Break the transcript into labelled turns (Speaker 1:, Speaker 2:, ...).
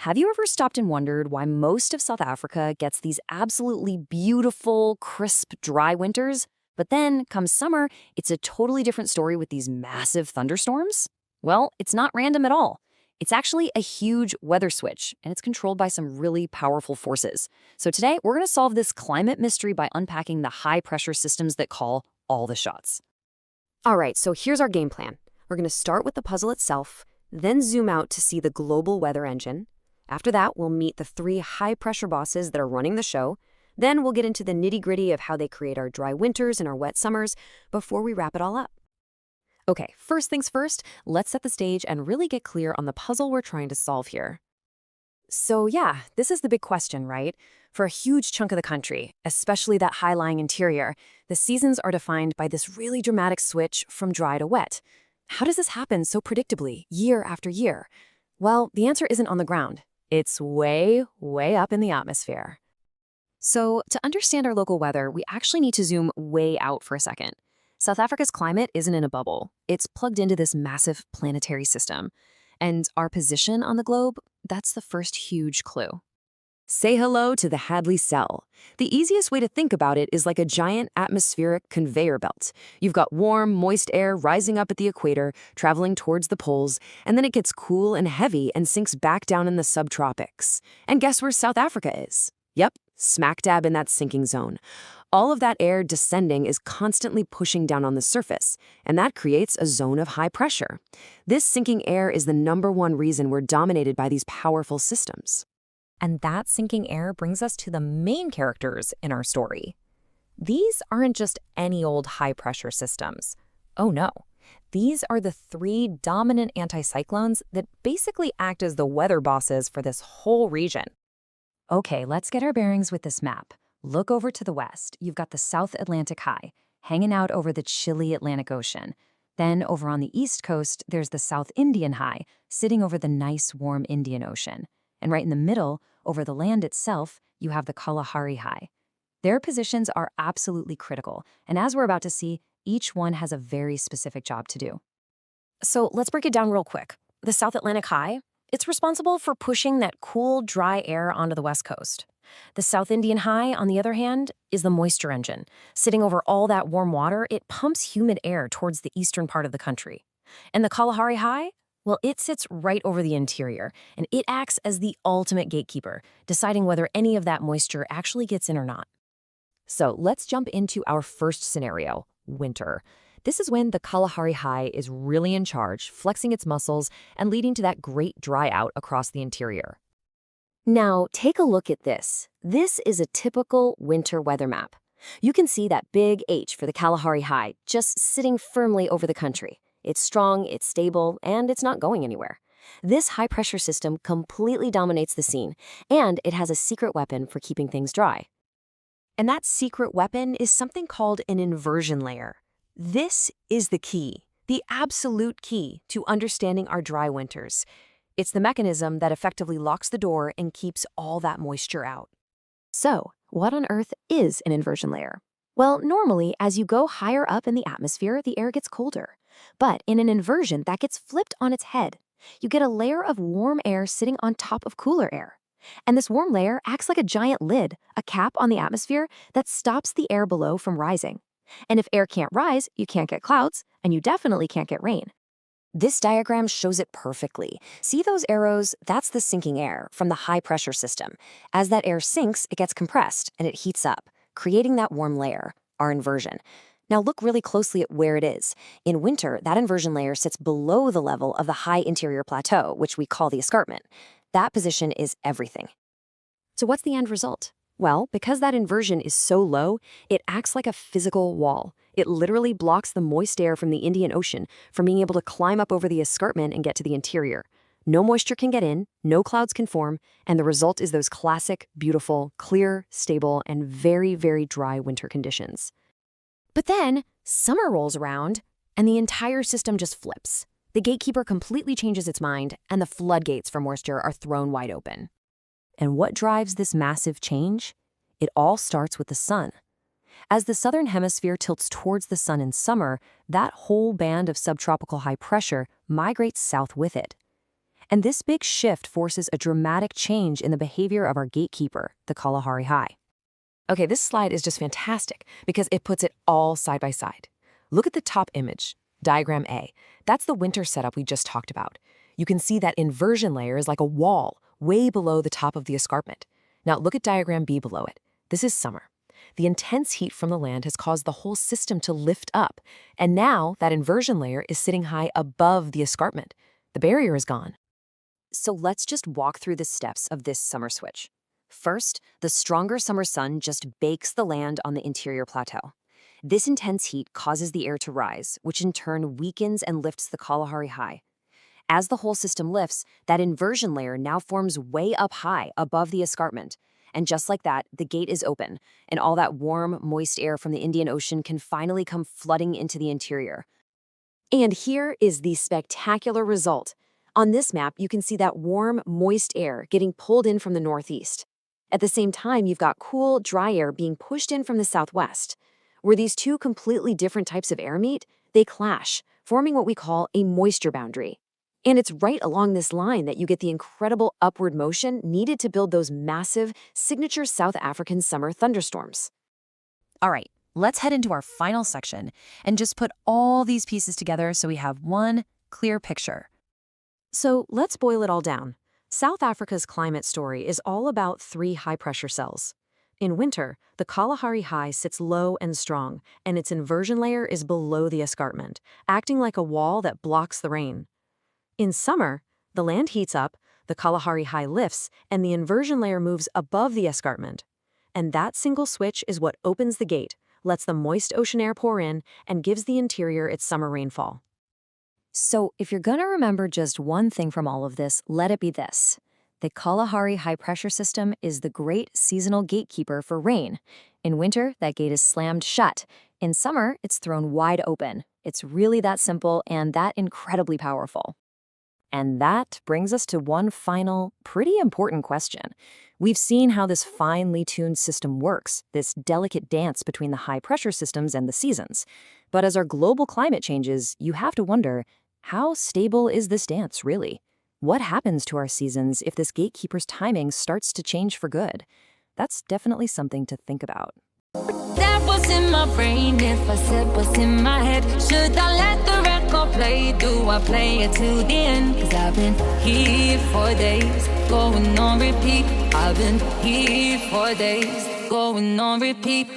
Speaker 1: Have you ever stopped and wondered why most of South Africa gets these absolutely beautiful, crisp, dry winters, but then come summer, it's a totally different story with these massive thunderstorms? Well, it's not random at all. It's actually a huge weather switch, and it's controlled by some really powerful forces. So today, we're going to solve this climate mystery by unpacking the high-pressure systems that call all the shots. All right, so here's our game plan. We're going to start with the puzzle itself, then zoom out to see the global weather engine. After that, we'll meet the three high-pressure bosses that are running the show. Then we'll get into the nitty-gritty of how they create our dry winters and our wet summers before we wrap it all up. Okay, first things first, let's set the stage and really get clear on the puzzle we're trying to solve here. So yeah, this is the big question, right? For a huge chunk of the country, especially that high-lying interior, the seasons are defined by this really dramatic switch from dry to wet. How does this happen so predictably, year after year? Well, the answer isn't on the ground. It's way, way up in the atmosphere. So to understand our local weather, we actually need to zoom way out for a second. South Africa's climate isn't in a bubble. It's plugged into this massive planetary system. And our position on the globe, that's the first huge clue. Say hello to the Hadley Cell. The easiest way to think about it is like a giant atmospheric conveyor belt. You've got warm, moist air rising up at the equator, traveling towards the poles, and then it gets cool and heavy and sinks back down in the subtropics. And guess where South Africa is? Yep, smack dab in that sinking zone. All of that air descending is constantly pushing down on the surface, and that creates a zone of high pressure. This sinking air is the #1 reason we're dominated by these powerful systems. And that sinking air brings us to the main characters in our story. These aren't just any old high-pressure systems. Oh no, these are the three dominant anticyclones that basically act as the weather bosses for this whole region. Okay, let's get our bearings with this map. Look over to the west. You've got the South Atlantic High, hanging out over the chilly Atlantic Ocean. Then over on the east coast, there's the South Indian High, sitting over the nice, warm Indian Ocean. And right in the middle, over the land itself, you have the Kalahari High. Their positions are absolutely critical, and as we're about to see, each one has a very specific job to do. So let's break it down real quick. The South Atlantic High, it's responsible for pushing that cool, dry air onto the west coast. The South Indian High, on the other hand, is the moisture engine. Sitting over all that warm water, it pumps humid air towards the eastern part of the country. And the Kalahari High? Well, it sits right over the interior, and it acts as the ultimate gatekeeper, deciding whether any of that moisture actually gets in or not. So let's jump into our first scenario, winter. This is when the Kalahari High is really in charge, flexing its muscles and leading to that great dry out across the interior. Now, take a look at this. This is a typical winter weather map. You can see that big H for the Kalahari High just sitting firmly over the country. It's strong, it's stable, and it's not going anywhere. This high-pressure system completely dominates the scene, and it has a secret weapon for keeping things dry. And that secret weapon is something called an inversion layer. This is the key, the absolute key to understanding our dry winters. It's the mechanism that effectively locks the door and keeps all that moisture out. So, what on earth is an inversion layer? Well, normally, as you go higher up in the atmosphere, the air gets colder. But in an inversion, that gets flipped on its head. You get a layer of warm air sitting on top of cooler air. And this warm layer acts like a giant lid, a cap on the atmosphere that stops the air below from rising. And if air can't rise, you can't get clouds, and you definitely can't get rain. This diagram shows it perfectly. See those arrows? That's the sinking air from the high-pressure system. As that air sinks, it gets compressed, and it heats up, creating that warm layer, our inversion. Now look really closely at where it is. In winter, that inversion layer sits below the level of the high interior plateau, which we call the escarpment. That position is everything. So what's the end result? Well, because that inversion is so low, it acts like a physical wall. It literally blocks the moist air from the Indian Ocean from being able to climb up over the escarpment and get to the interior. No moisture can get in, no clouds can form, and the result is those classic, beautiful, clear, stable, and very, very dry winter conditions. But then, summer rolls around, and the entire system just flips. The gatekeeper completely changes its mind, and the floodgates for moisture are thrown wide open. And what drives this massive change? It all starts with the sun. As the southern hemisphere tilts towards the sun in summer, that whole band of subtropical high pressure migrates south with it. And this big shift forces a dramatic change in the behavior of our gatekeeper, the Kalahari High.
Speaker 2: Okay, this slide is just fantastic because it puts it all side by side. Look at the top image, diagram A. That's the winter setup we just talked about. You can see that inversion layer is like a wall way below the top of the escarpment. Now look at diagram B below it. This is summer. The intense heat from the land has caused the whole system to lift up, and now that inversion layer is sitting high above the escarpment. The barrier is gone.
Speaker 1: So let's just walk through the steps of this summer switch. First, the stronger summer sun just bakes the land on the interior plateau. This intense heat causes the air to rise, which in turn weakens and lifts the Kalahari High. As the whole system lifts, that inversion layer now forms way up high above the escarpment. And just like that, the gate is open, and all that warm, moist air from the Indian Ocean can finally come flooding into the interior. And here is the spectacular result. On this map, you can see that warm, moist air getting pulled in from the northeast. At the same time, you've got cool, dry air being pushed in from the southwest. Where these two completely different types of air meet, they clash, forming what we call a moisture boundary. And it's right along this line that you get the incredible upward motion needed to build those massive, signature South African summer thunderstorms. All right, let's head into our final section and just put all these pieces together so we have one clear picture. So let's boil it all down. South Africa's climate story is all about 3 high-pressure cells. In winter, the Kalahari High sits low and strong, and its inversion layer is below the escarpment, acting like a wall that blocks the rain. In summer, the land heats up, the Kalahari High lifts, and the inversion layer moves above the escarpment. And that single switch is what opens the gate, lets the moist ocean air pour in, and gives the interior its summer rainfall. So if you're going to remember just one thing from all of this, let it be this. The Kalahari high-pressure system is the great seasonal gatekeeper for rain. In winter, that gate is slammed shut. In summer, it's thrown wide open. It's really that simple and that incredibly powerful. And that brings us to one final, pretty important question. We've seen how this finely tuned system works, this delicate dance between the high-pressure systems and the seasons. But as our global climate changes, you have to wonder, how stable is this dance, really? What happens to our seasons if this gatekeeper's timing starts to change for good? That's definitely something to think about.
Speaker 3: That was in my brain, if I said what's in my head. Should I let the record play? Do I play it to the end? Cause I've been here for days, going on repeat. I've been here for days, going on repeat.